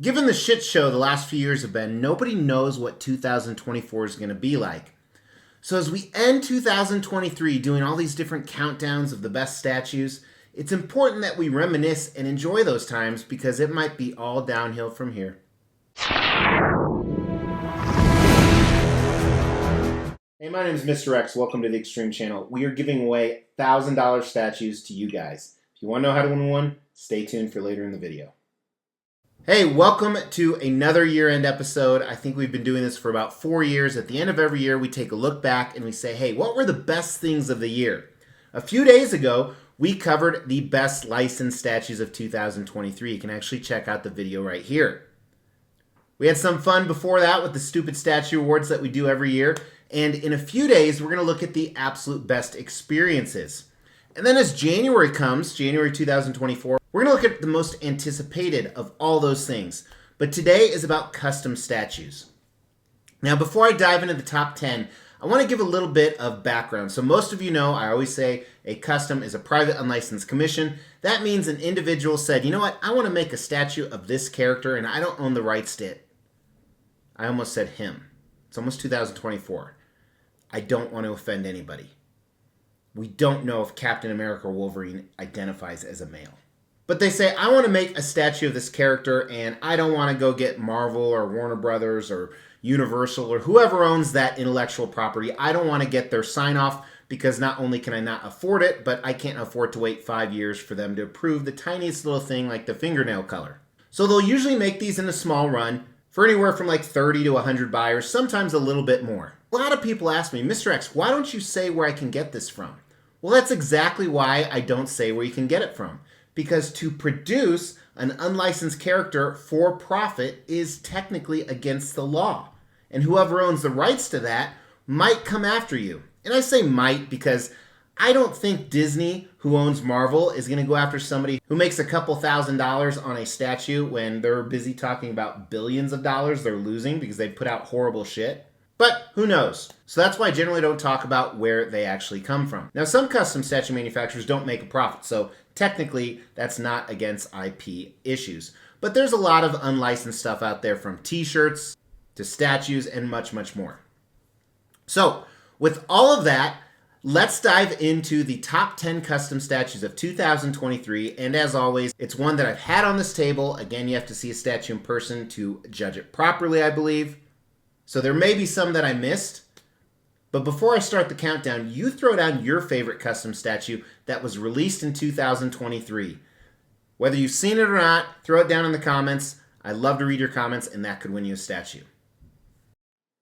Given the shit show the last few years have been, nobody knows what 2024 is going to be like. So as we end 2023 doing all these different countdowns of the best statues, it's important that we reminisce and enjoy those times because it might be all downhill from here. Hey, my name is Mr. X. Welcome to the Extreme Channel. We are giving away $1,000 statues to you guys. If you want to know how to win one, stay tuned for later in the video. Hey, welcome to another year-end episode. I think we've been doing this for about 4 years. At the end of every year, we take a look back and we say, hey, what were the best things of the year? A few days ago, we covered the best licensed statues of 2023. You can actually check out the video right here. We had some fun before that with the stupid statue awards that we do every year. And in a few days, we're going to look at the absolute best experiences. And then as January comes, January 2024, we're going to look at the most anticipated of all those things. But today is about custom statues. Now, before I dive into the top 10, I want to give a little bit of background. So most of you know, I always say a custom is a private unlicensed commission. That means an individual said, you know what, I want to make a statue of this character and I don't own the rights to it. I almost said him. It's almost 2024. I don't want to offend anybody. We don't know if Captain America or Wolverine identifies as a male. But they say, I want to make a statue of this character and I don't want to go get Marvel or Warner Brothers or Universal or whoever owns that intellectual property. I don't want to get their sign off because not only can I not afford it, but I can't afford to wait 5 years for them to approve the tiniest little thing like the fingernail color. So they'll usually make these in a small run for anywhere from like 30 to 100 buyers, sometimes a little bit more. A lot of people ask me, Mr. X, why don't you say where I can get this from? Well, that's exactly why I don't say where you can get it from. Because to produce an unlicensed character for profit is technically against the law. And whoever owns the rights to that might come after you. And I say might because I don't think Disney, who owns Marvel, is going to go after somebody who makes a couple $1,000s on a statue when they're busy talking about billions of dollars they're losing because they put out horrible shit. But who knows? So that's why I generally don't talk about where they actually come from. Now, some custom statue manufacturers don't make a profit, so technically that's not against IP issues. But there's a lot of unlicensed stuff out there, from t-shirts to statues and much, much more. So with all of that, let's dive into the top 10 custom statues of 2023. And as always, it's one that I've had on this table. Again, you have to see a statue in person to judge it properly, I believe. So there may be some that I missed. But before I start the countdown, you throw down your favorite custom statue that was released in 2023. Whether you've seen it or not, throw it down in the comments. I love to read your comments, and that could win you a statue.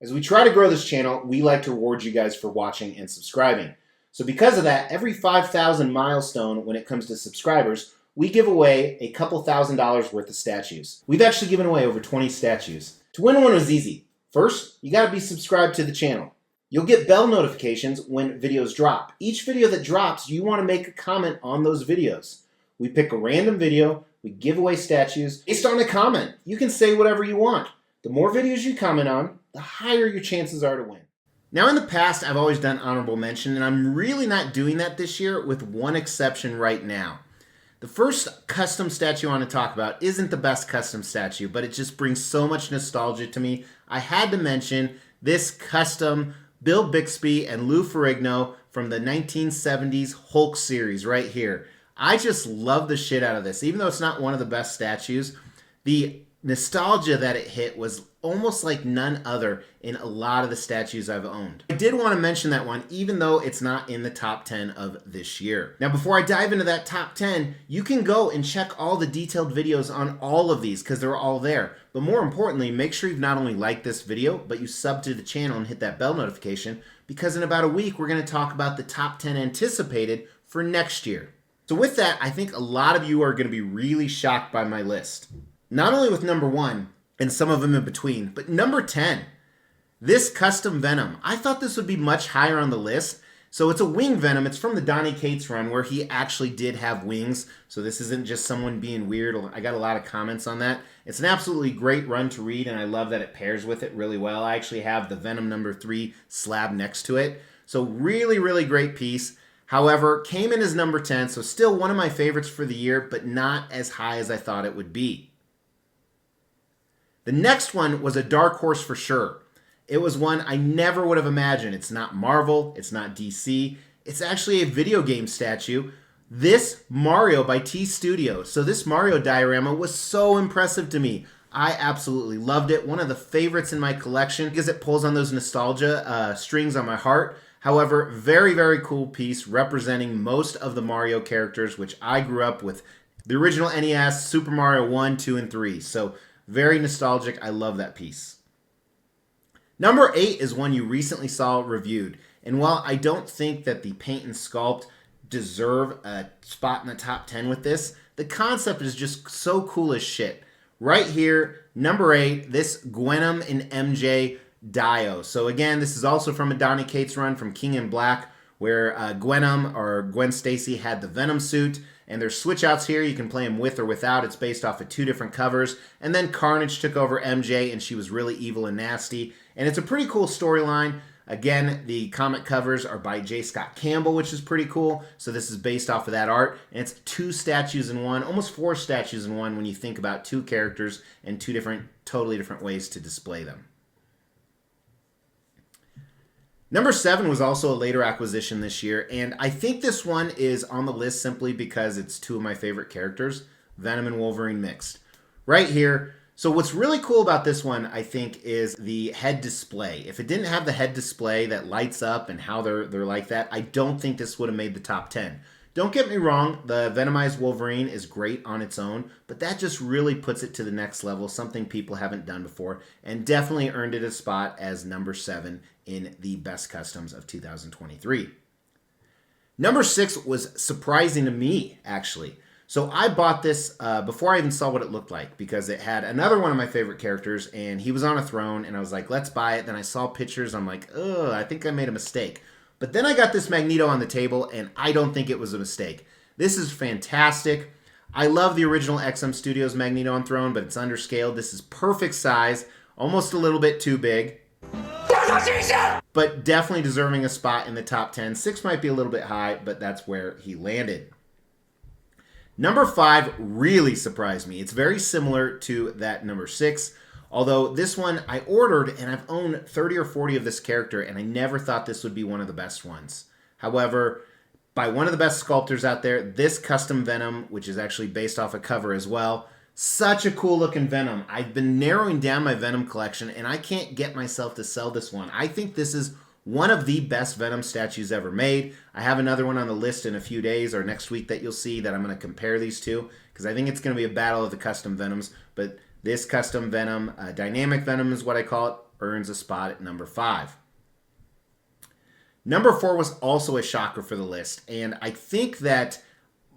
As we try to grow this channel, we like to reward you guys for watching and subscribing. So because of that, every 5,000 milestone when it comes to subscribers, we give away a couple $1,000s worth of statues. We've actually given away over 20 statues. To win one was easy. First, you got to be subscribed to the channel. You'll get bell notifications when videos drop. Each video that drops, you want to make a comment on those videos. We pick a random video, we give away statues based on a comment. You can say whatever you want. The more videos you comment on, the higher your chances are to win. Now, in the past, I've always done honorable mention, and I'm really not doing that this year with one exception right now. The first custom statue I want to talk about isn't the best custom statue, but it just brings so much nostalgia to me. I had to mention this custom Bill Bixby and Lou Ferrigno from the 1970s Hulk series right here. I just love the shit out of this. Even though it's not one of the best statues, the nostalgia that it hit was almost like none other in a lot of the statues I've owned. I did want to mention that one, even though it's not in the top 10 of this year. Now, before I dive into that top 10, you can go and check all the detailed videos on all of these because they're all there. But more importantly, make sure you've not only liked this video, but you sub to the channel and hit that bell notification, because in about a week, we're going to talk about the top 10 anticipated for next year. So with that, I think a lot of you are going to be really shocked by my list. Not only with number 1, and some of them in between, but number 10, this custom Venom. I thought this would be much higher on the list. So it's a wing Venom. It's from the Donny Cates run where he actually did have wings. So this isn't just someone being weird. I got a lot of comments on that. It's an absolutely great run to read, and I love that it pairs with it really well. I actually have the Venom number 3 slab next to it. So really, really great piece. However, came in as number 10, so still one of my favorites for the year, but not as high as I thought it would be. The next one was a dark horse for sure. It was one I never would have imagined. It's not Marvel, it's not DC, it's actually a video game statue. This Mario by T Studio. So this Mario diorama was so impressive to me. I absolutely loved it. One of the favorites in my collection because it pulls on those nostalgia strings on my heart. However, very, very cool piece representing most of the Mario characters, which I grew up with. The original NES, Super Mario 1, 2, and 3. So very nostalgic. I love that piece. Number 8 is one you recently saw reviewed. And while I don't think that the paint and sculpt deserve a spot in the top 10 with this, the concept is just so cool as shit. Right here, number 8, this Gwenom and MJ Dio. So again, this is also from a Donny Cates run from King in Black, where Gwenom or Gwen Stacy had the Venom suit. And there's switch outs here. You can play them with or without. It's based off of 2 different covers. And then Carnage took over MJ, and she was really evil and nasty. And it's a pretty cool storyline. Again, the comic covers are by J. Scott Campbell, which is pretty cool. So this is based off of that art. And it's 2 statues in one, almost 4 statues in one when you think about 2 characters and 2 totally different ways to display them. Number 7 was also a later acquisition this year, and I think this one is on the list simply because it's 2 of my favorite characters, Venom and Wolverine mixed. Right here. So what's really cool about this one, I think, is the head display. If it didn't have the head display that lights up and how they're like that, I don't think this would have made the top 10. Don't get me wrong, the Venomized Wolverine is great on its own, but that just really puts it to the next level, something people haven't done before, and definitely earned it a spot as number 7 in the best customs of 2023. Number 6 was surprising to me, actually. So I bought this before I even saw what it looked like because it had another one of my favorite characters and he was on a throne and I was like, let's buy it. Then I saw pictures. I'm like, oh, I think I made a mistake. But then I got this Magneto on the table and I don't think it was a mistake. This is fantastic. I love the original XM Studios Magneto on Throne, but it's underscaled. This is perfect size, almost a little bit too big. But definitely deserving a spot in the top 10. 6 might be a little bit high, but that's where he landed. Number 5 really surprised me. It's very similar to that number 6, although this one I ordered and I've owned 30 or 40 of this character and I never thought this would be one of the best ones. However, by one of the best sculptors out there, this custom Venom, which is actually based off a cover as well, such a cool looking Venom. I've been narrowing down my Venom collection and I can't get myself to sell this one. I think this is one of the best Venom statues ever made. I have another one on the list in a few days or next week that you'll see that I'm going to compare these two because I think it's going to be a battle of the custom Venoms. But this custom Venom, Dynamic Venom is what I call it, earns a spot at number 5. Number 4 was also a shocker for the list. And I think that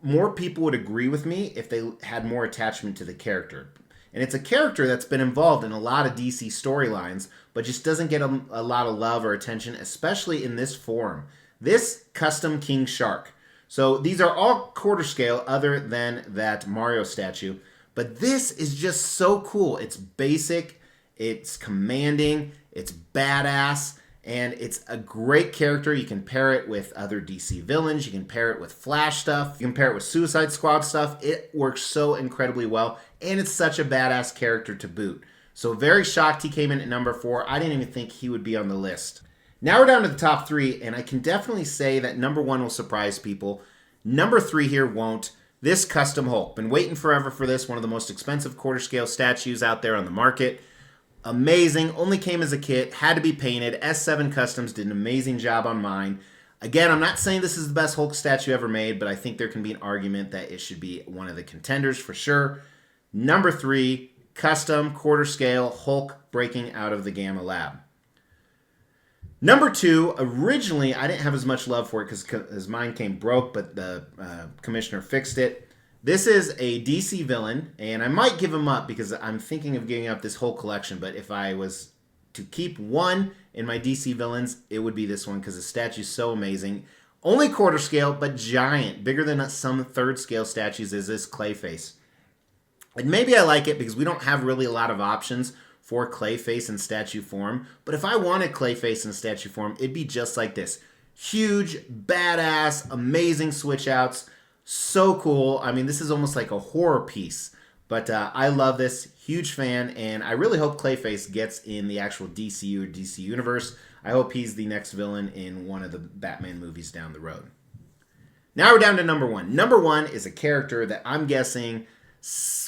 more people would agree with me if they had more attachment to the character. And it's a character that's been involved in a lot of DC storylines, but just doesn't get a lot of love or attention, especially in this form. This custom King Shark. So these are all quarter scale other than that Mario statue. But this is just so cool. It's basic, it's commanding, it's badass, and it's a great character. You can pair it with other DC villains. You can pair it with Flash stuff. You can pair it with Suicide Squad stuff. It works so incredibly well, and it's such a badass character to boot. So very shocked he came in at number 4. I didn't even think he would be on the list. Now we're down to the top 3, and I can definitely say that number 1 will surprise people. Number 3 here won't. This custom Hulk. Been waiting forever for this. One of the most expensive quarter scale statues out there on the market. Amazing. Only came as a kit. Had to be painted. S7 Customs did an amazing job on mine. Again, I'm not saying this is the best Hulk statue ever made, but I think there can be an argument that it should be one of the contenders for sure. Number 3, custom quarter scale Hulk breaking out of the Gamma Lab. Number 2, originally I didn't have as much love for it because mine came broke, but the commissioner fixed it. This is a DC villain, and I might give him up because I'm thinking of giving up this whole collection, but if I was to keep one in my DC villains, it would be this one because the statue's so amazing. Only quarter scale, but giant, bigger than some third scale statues is this Clayface. And maybe I like it because we don't have really a lot of options for Clayface in statue form, but if I wanted Clayface in statue form, it'd be just like this. Huge, badass, amazing switch outs. So cool. I mean, this is almost like a horror piece. But I love this. Huge fan, and I really hope Clayface gets in the actual DCU or DC Universe. I hope he's the next villain in one of the Batman movies down the road. Now we're down to number one. Number one is a character that I'm guessing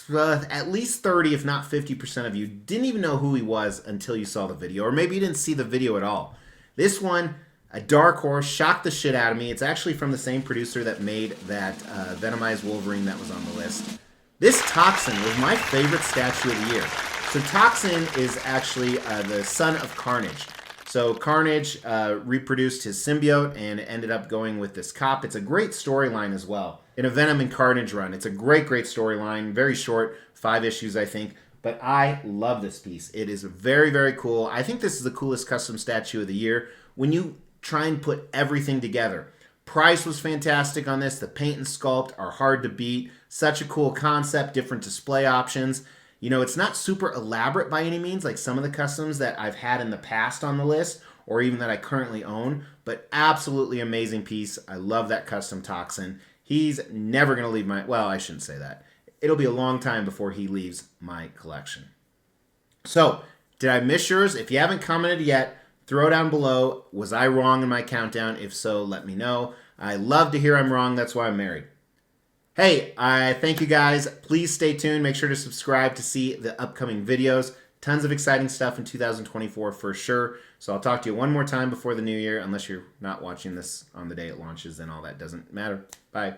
at least 30, if not 50% of you didn't even know who he was until you saw the video, or maybe you didn't see the video at all. This one, a dark horse, shocked the shit out of me. It's actually from the same producer that made that Venomized Wolverine that was on the list. This Toxin was my favorite statue of the year. So Toxin is actually the son of Carnage. So Carnage reproduced his symbiote and ended up going with this cop. It's a great storyline as well. In a Venom and Carnage run, it's a great storyline. Very short, 5 issues, I think. But I love this piece. It is very, very cool. I think this is the coolest custom statue of the year when you try and put everything together. Price was fantastic on this. The paint and sculpt are hard to beat. Such a cool concept, different display options. You know, it's not super elaborate by any means, like some of the customs that I've had in the past on the list, or even that I currently own, but absolutely amazing piece. I love that custom Toxin. He's never going to leave my, well, I shouldn't say that. It'll be a long time before he leaves my collection. So, did I miss yours? If you haven't commented yet, throw down below. Was I wrong in my countdown? If so, let me know. I love to hear I'm wrong. That's why I'm married. Hey, I thank you guys. Please stay tuned. Make sure to subscribe to see the upcoming videos. Tons of exciting stuff in 2024 for sure. So I'll talk to you one more time before the new year, unless you're not watching this on the day it launches, then all that doesn't matter. Bye.